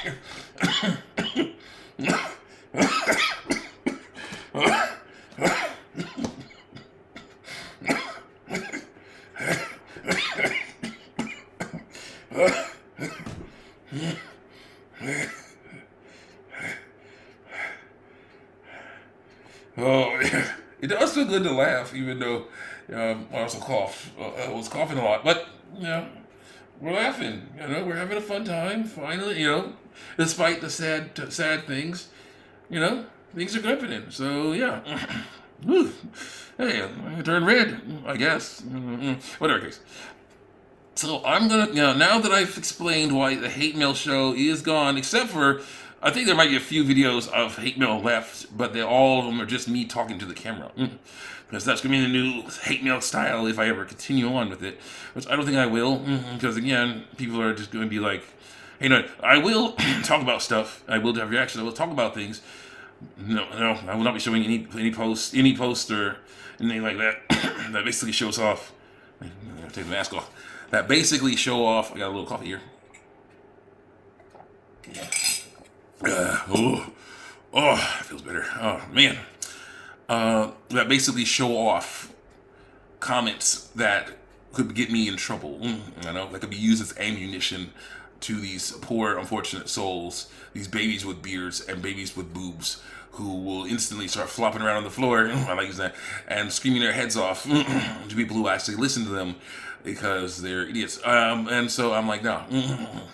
Oh, it does feel good to laugh, even though I also cough. I was coughing a lot, but you know, we're laughing. We're having a fun time. Finally, despite the sad things, things are happening. So yeah, Whew. Hey, I turned red. I guess. Whatever case. So I'm gonna, now that I've explained why the hate mail show is gone, except for, I think there might be a few videos of hate mail left, but all of them are just me talking to the camera. Because that's gonna be the new hate mail style if I ever continue on with it, which I don't think I will, because again, people are just gonna be like, hey, no, I will talk about stuff, I will have reactions, I will talk about things. No, I will not be showing any post or anything like that. That basically shows off. Take the mask off. That basically show off. I got a little coffee here. It feels better. Oh man. That basically show off comments that could get me in trouble. That could be used as ammunition to these poor, unfortunate souls, these babies with beards and babies with boobs, who will instantly start flopping around on the floor, I like using that, and screaming their heads off to people who actually listen to them because they're idiots. And so I'm like, no,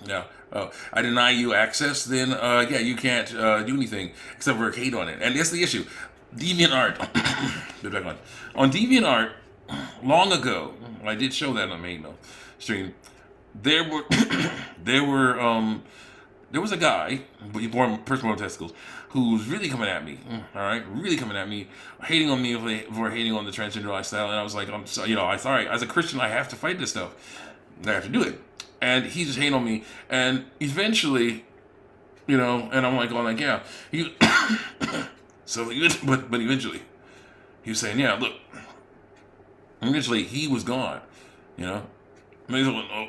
no. I deny you access, then yeah, you can't do anything except for hate on it. And that's the issue. DeviantArt. Get back on DeviantArt. Long ago, I did show that on my email stream. There were there was a guy, born with testicles, who was really coming at me. All right, really coming at me, hating on me for hating on the transgender lifestyle. And I was like, I'm so, I sorry, as a Christian, I have to fight this stuff. I have to do it. And he just hating on me. And eventually, and I'm like, going like, yeah. But eventually, he was saying, yeah, look. Eventually, he was gone. What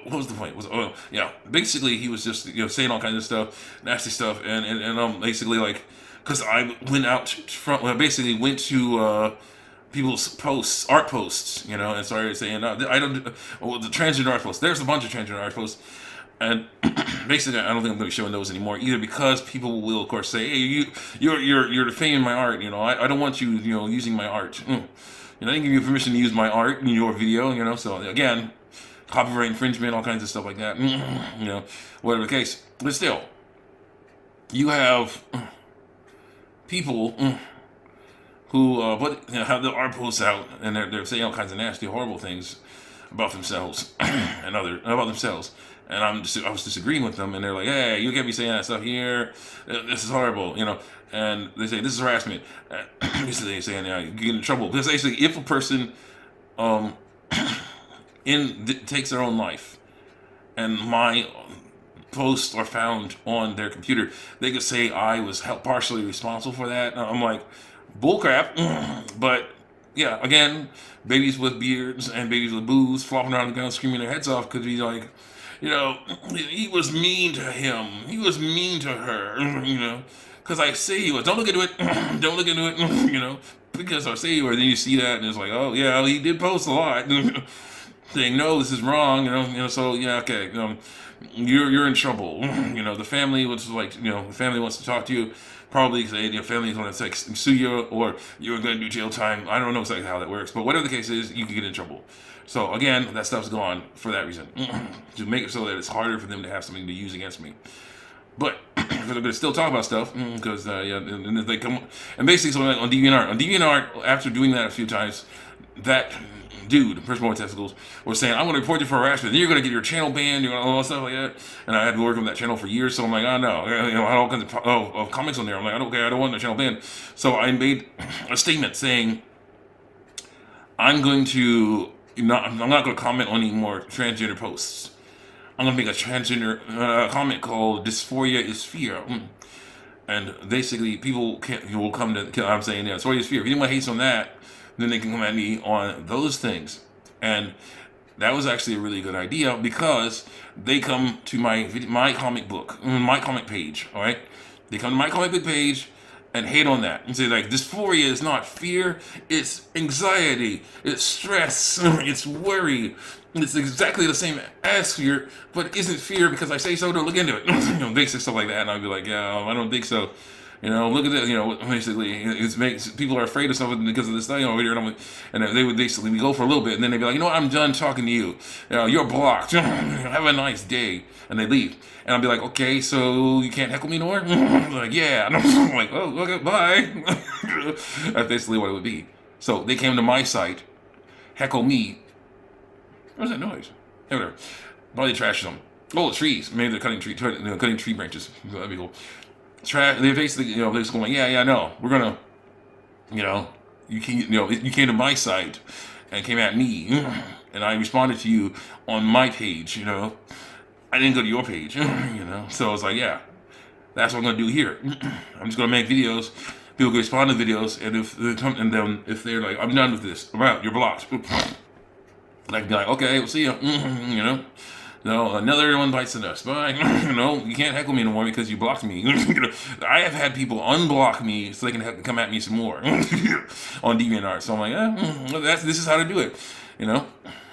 was the point? Basically he was just saying all kinds of stuff, nasty stuff, and basically like, because I went out basically went to people's art posts, and started saying I don't the transgender art posts. There's a bunch of transgender art posts, and basically I don't think I'm going to be showing those anymore either, because people will of course say, hey, you're defaming my art. I don't want you using my art. I didn't give you permission to use my art in your video. So again, copyright infringement, all kinds of stuff like that. Whatever the case. But still, you have people who have their art posts out, and they're saying all kinds of nasty, horrible things about themselves and about themselves. And I was disagreeing with them, and they're like, "Hey, you can't be saying that stuff here. This is horrible," And they say this is harassment. Basically, they're saying, "Yeah, you get in trouble." Because actually, if a person takes their own life, and my posts are found on their computer, they could say I was partially responsible for that. I'm like, bullcrap. But yeah, again, babies with beards and babies with boobs flopping around the ground screaming their heads off because he's like, he was mean to him. He was mean to her. Because I say he was. Don't look into it. Don't look into it. Because I say he was. Then you see that, and it's like, oh yeah, he did post a lot. Saying no, this is wrong. So yeah, okay. You're in trouble. The family was like, the family wants to talk to you. Probably say your family is going to sue you, or you're going to do jail time. I don't know exactly how that works, but whatever the case is, you can get in trouble. So again, that stuff's gone for that reason, to make it so that it's harder for them to have something to use against me. But they're going to still talk about stuff because and they come and basically so on DeviantArt, after doing that a few times, that dude, person with testicles, was saying, I'm going to report you for harassment. Then you're going to get your channel banned, all that stuff like that. And I had been working on that channel for years, so I'm like, oh no, I had all kinds of comments on there. I'm like, I don't want the channel banned. So I made a statement saying, I'm not going to comment on any more transgender posts. I'm going to make a transgender comment called "Dysphoria is Fear." And basically, people will come to. I'm saying, yeah, dysphoria is fear. If anyone hates on that, then they can come at me on those things. And That was actually a really good idea because they come to my comic book, my comic page. All right, they come to my comic book page and hate on that and say like dysphoria is not fear, it's anxiety, it's stress, it's worry. It's exactly the same as fear, but isn't fear because I say so. Don't look into it. Basic stuff like that, and I'd be like, yeah, I don't think so. Look at this. Basically, it makes people are afraid of something because of this thing over here. And they would basically we go for a little bit, and then they'd be like, you know what, I'm done talking to you. You're blocked. Have a nice day, and they leave. And I'll be like, okay, so you can't heckle me no more. Like, yeah. And I'm like, oh, okay, bye. That's basically what it would be. So they came to my site, heckle me. What's that noise? Hey, whatever. Probably trash them. Oh, trees. Maybe they're cutting tree branches. That'd be cool. They basically, they're just going, yeah, no, we're gonna, you came to my site and came at me, and I responded to you on my page, I didn't go to your page, so I was like, yeah, that's what I'm gonna do here. I'm just gonna make videos. People can respond to videos, and if they're like, I'm done with this, you're blocked. And I can be like, okay, we'll see you, No, another one bites the dust. Bye. You can't heckle me no more because you blocked me. I have had people unblock me so they can come at me some more on DeviantArt. So I'm like, this is how to do it,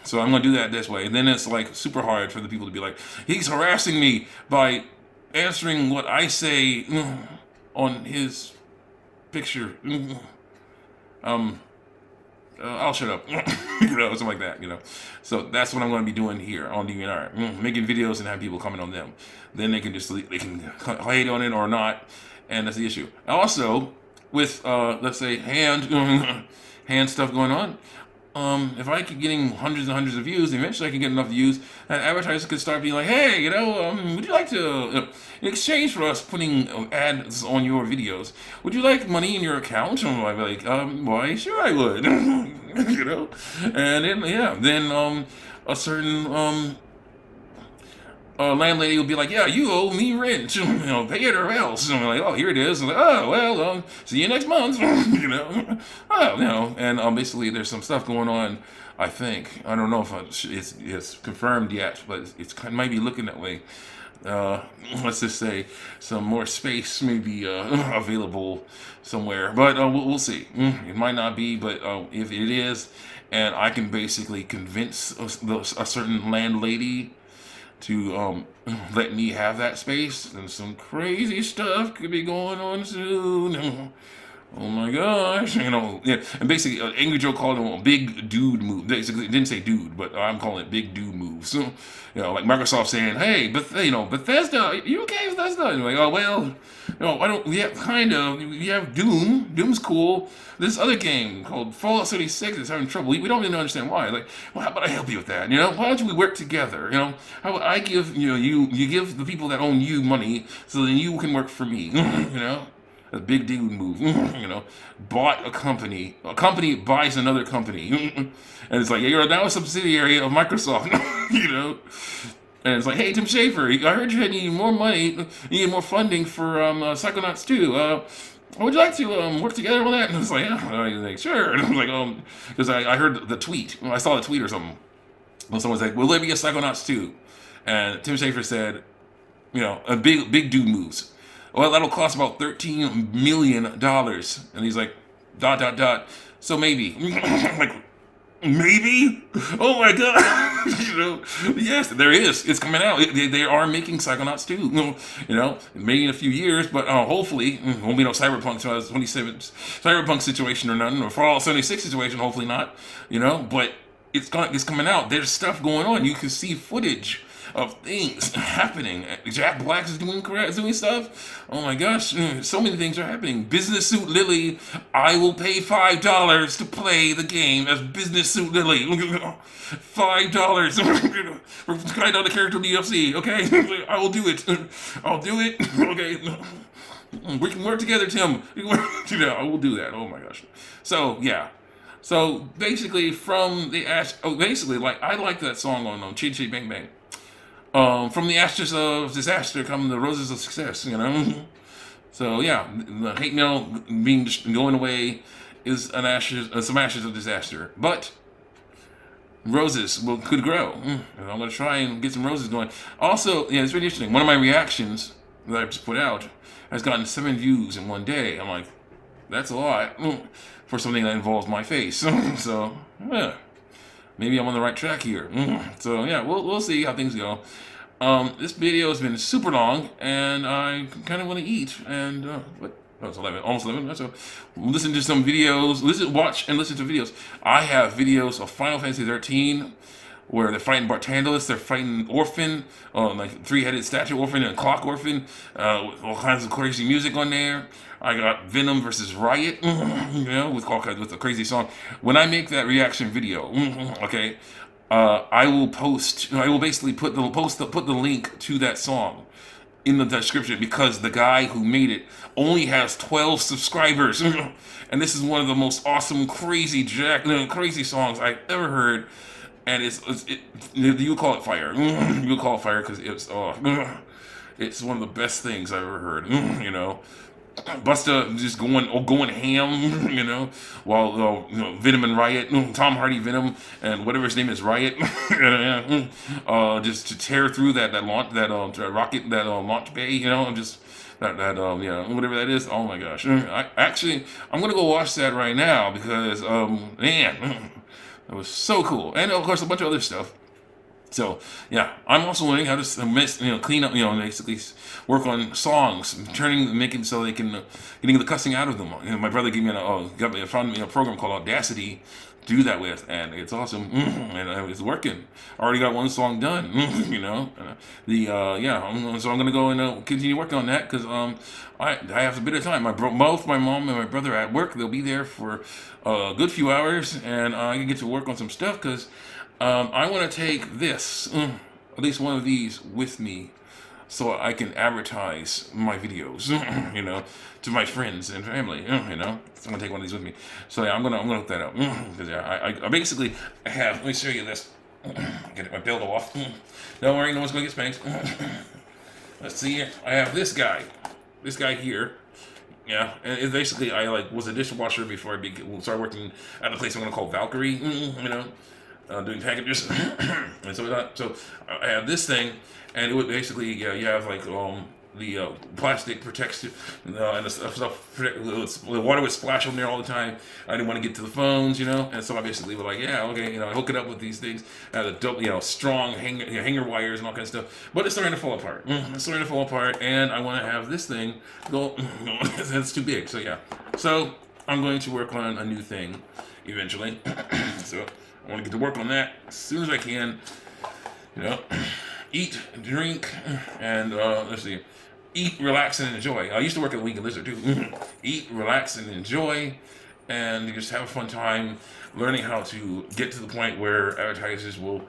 So I'm gonna do that this way. And then it's like super hard for the people to be like, he's harassing me by answering what I say on his picture. I'll shut up, something like that, So that's what I'm going to be doing here on DeviantArt, making videos and have people comment on them. Then they can hate on it or not, and that's the issue. Also, with let's say hand stuff going on. If I keep getting hundreds and hundreds of views, eventually I can get enough views that advertisers could start being like, hey, would you like to, in exchange for us putting ads on your videos, would you like money in your account? And I'd be like, why, sure I would, And then a certain, landlady will be like, yeah, you owe me rent, pay it or else. And I'm like, oh, here it is. I'm like, oh, well, see you next month, and basically there's some stuff going on, I think. I don't know if it's confirmed yet, but it might be looking that way. Let's just say some more space may be available somewhere, but we'll see. It might not be, but if it is, and I can basically convince a certain landlady to let me have that space, and some crazy stuff could be going on soon. Oh my gosh, And basically, Angry Joe called him a big dude move. Basically, it didn't say dude, but I'm calling it big dude moves. Like Microsoft saying, hey, Bethesda, you okay with Bethesda? And like, oh, well, I don't, yeah, kind of. We have Doom. Doom's cool. This other game called Fallout 76 is having trouble. We don't really understand why. Like, well, how about I help you with that? Why don't we work together? How about I give, you give the people that own you money so then you can work for me, A big dude move, bought a company buys another company, and it's like, yeah, you're now a subsidiary of Microsoft, and it's like, hey, Tim Schafer, I heard you need more money, you need more funding for Psychonauts 2, would you like to work together on that? And it's like, yeah, like, sure, and I was like, because I heard the tweet, I saw the tweet or something, well, someone's like, will there be a Psychonauts 2? And Tim Schafer said, a big dude moves. Well, that'll cost about $13 million. And he's like, ... So maybe. Like, maybe? Oh my God. Yes, there is. It's coming out. They are making Psychonauts 2. Maybe in a few years, but hopefully, won't be no Cyberpunk 2027 Cyberpunk situation or nothing, or Fallout 76 situation, hopefully not. But it's coming out. There's stuff going on. You can see footage of things happening. Jack Black is doing stuff. Oh my gosh, so many things are happening. Business Suit Lily, I will pay $5 to play the game as Business Suit Lily. $5 for kind of the character DLC. Okay, I will do it. I'll do it. Okay, we can work together, Tim. I will do that. Oh my gosh. So yeah. So basically, from the ash. Oh, basically, like I like that song on Chitty Chitty Bang Bang. From the ashes of disaster come the roses of success, So yeah, the hate mail going away is some ashes of disaster. But roses could grow. And I'm gonna try and get some roses going. Also, yeah, it's really interesting. One of my reactions that I just put out has gotten 7 views in one day. I'm like, that's a lot for something that involves my face. So yeah, maybe I'm on the right track here. So yeah, we'll see how things go. This video has been super long, and I kind of want to eat. And what? Oh, it's 11, almost 11. So listen to some videos. Watch and listen to videos. I have videos of Final Fantasy 13 where they're fighting Bartandalus, they're fighting Orphan, like 3-headed statue Orphan and Clock Orphan, with all kinds of crazy music on there. I got Venom versus Riot, with a crazy song. When I make that reaction video, okay, I will basically put the link to that song in the description, because the guy who made it only has 12 subscribers, and this is one of the most awesome, crazy songs I've ever heard. And you call it fire. You call it fire because it's one of the best things I've ever heard. Busta just going ham, while Venom and Riot, Tom Hardy Venom and whatever his name is, Riot, just to tear through that rocket, that launch bay, and just that whatever that is. Oh my gosh! I'm gonna go watch that right now because man. It was so cool, and of course a bunch of other stuff. So yeah, I'm also learning how to clean up, basically work on songs, making so they can getting the cussing out of them. My brother found me a program called Audacity to do that with, and it's awesome, and it's working. I already got one song done, so I'm gonna go and continue working on that because I have a bit of time. Both my mom and my brother are at work. They'll be there for a good few hours, and I can get to work on some stuff because I want to take this, at least one of these, with me, so I can advertise my videos, to my friends and family, So I'm gonna take one of these with me. So yeah, I'm gonna hook that up because I basically have. Let me show you this. Get my dildo off. Don't worry, no one's gonna get spanked. Let's see here. I have this guy. This guy here. Yeah, and it basically I was a dishwasher before I started working at a place I'm gonna call Valkyrie. Doing packages and so I have this thing, and it would basically you have the plastic protects and the stuff the water would splash on there all the time. I didn't want to get to the phones, and so I basically was like, I hook it up with these things, the strong hanger wires and all kinds of stuff, but it's starting to fall apart. It's starting to fall apart, and I want to have this thing go. It's too big, so yeah. So I'm going to work on a new thing eventually. So I want to get to work on that as soon as I can. Eat, drink, and let's see. Eat, relax, and enjoy. I used to work at Wing and Lizard too. Eat, relax, and enjoy, and just have a fun time learning how to get to the point where advertisers will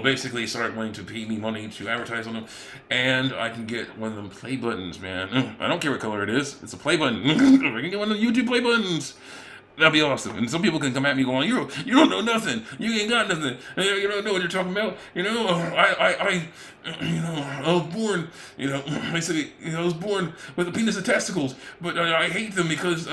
basically start wanting to pay me money to advertise on them, and I can get one of them play buttons, man. I don't care what color it is. It's a play button. I can get one of the YouTube play buttons. That'd be awesome. And some people can come at me going, you don't know nothing. You ain't got nothing. You don't know what you're talking about. I was born, basically, I was born with a penis and testicles, but I hate them because,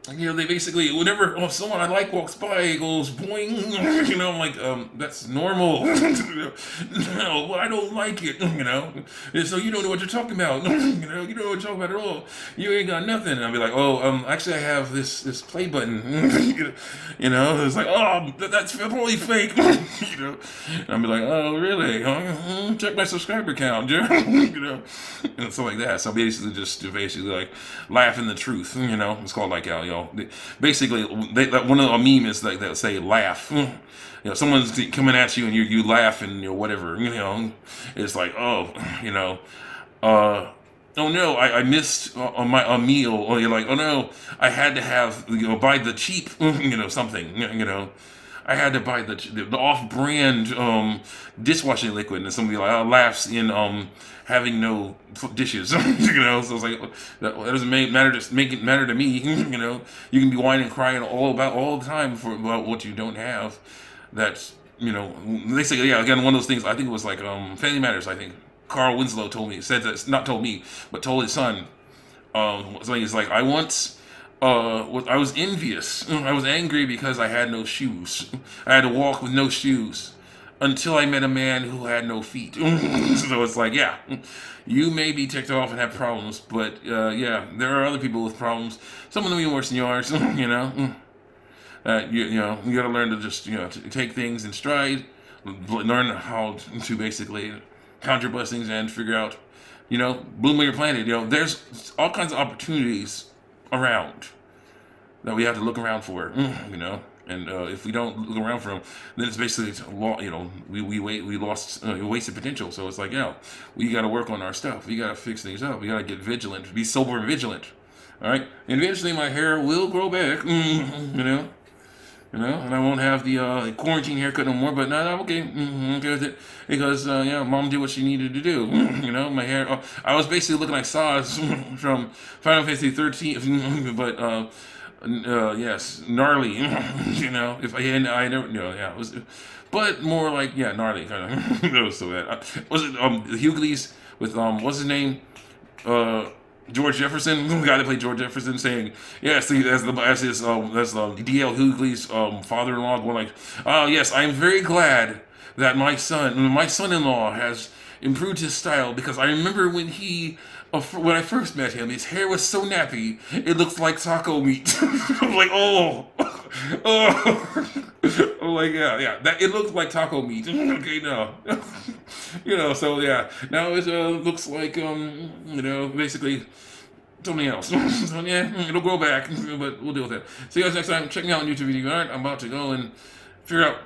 they basically, whenever someone I like walks by, it goes boing, I'm like, that's normal. No, I don't like it, and so you don't know what you're talking about, you don't know what you're talking about at all. You ain't got nothing. And I'll be like, actually I have this play button, it's like, that's probably fake, and I'll be like, oh, really? Check my subscriber count, and stuff like that. So basically just like laughing the truth, it's called basically one of a meme is like they'll say laugh. Someone's coming at you and you laugh and whatever. It's like oh no, I missed a meal, or you're like, oh no, I had to have buy the cheap something. I had to buy the off-brand dishwashing liquid, and somebody laughs in having no dishes. So it's like that doesn't make it matter to me. You can be whining and crying all the time about what you don't have. That's they say again, one of those things. I think it was like Family Matters. I think Carl Winslow told me, said that, not told me, but told his son. So he's like, I once I was envious. I was angry because I had no shoes. I had to walk with no shoes until I met a man who had no feet. So it's like, yeah, you may be ticked off and have problems, but yeah, there are other people with problems. Some of them even worse than yours. You know, you know, you got to learn to just take things in stride, learn how to basically count your blessings and figure out, bloom where you're planted. There's all kinds of opportunities around that we have to look around for, And if we don't look around for them, then it's basically, we lost wasted potential. So it's like, we got to work on our stuff. We got to fix things up. We got to get vigilant, be sober and vigilant. All right, and eventually my hair will grow back, and I won't have the quarantine haircut no more. But no, I'm okay, okay with it because mom did what she needed to do. My hair. I was basically looking like Saz from Final Fantasy 13, but yes, gnarly. If I had, I never, it was, but more like gnarly kind of. It was so bad. Was it the Hughleys with what's his name? George Jefferson, the guy that played George Jefferson, saying, "Yes, that's D.L. Hughley's father-in-law, going like, oh yes, I am very glad that my son-in-law has improved his style because I remember when I first met him, his hair was so nappy, it looked like taco meat." I'm like, oh, oh. I'm like, yeah, that it looked like taco meat. Okay, no. So yeah, now it looks like basically something else. So yeah, it'll grow back, but we'll deal with it. See you guys next time. Check me out on YouTube video. All right, I'm about to go and figure out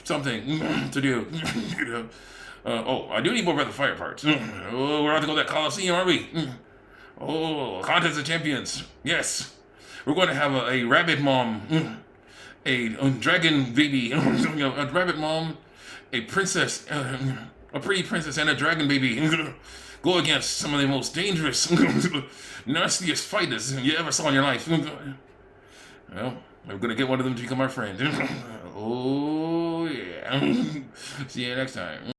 something to do. I do need more about the fire parts. Oh, we're about to go to that Coliseum, aren't we? Oh, Contest of Champions. Yes, we're going to have a rabbit mom, a dragon baby, a rabbit mom, a princess. A pretty princess and a dragon baby go against some of the most dangerous, nastiest fighters you ever saw in your life. Well, we're gonna get one of them to become our friend. Oh yeah. See you next time.